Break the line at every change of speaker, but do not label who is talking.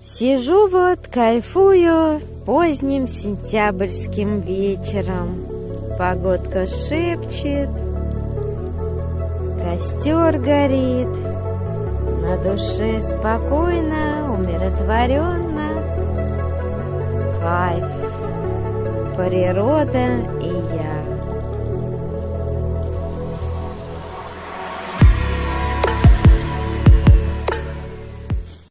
Сижу вот, кайфую поздним сентябрьским вечером. Погодка шепчет, костер горит, на душе спокойно, умиротворенно. Кайф, природа и я.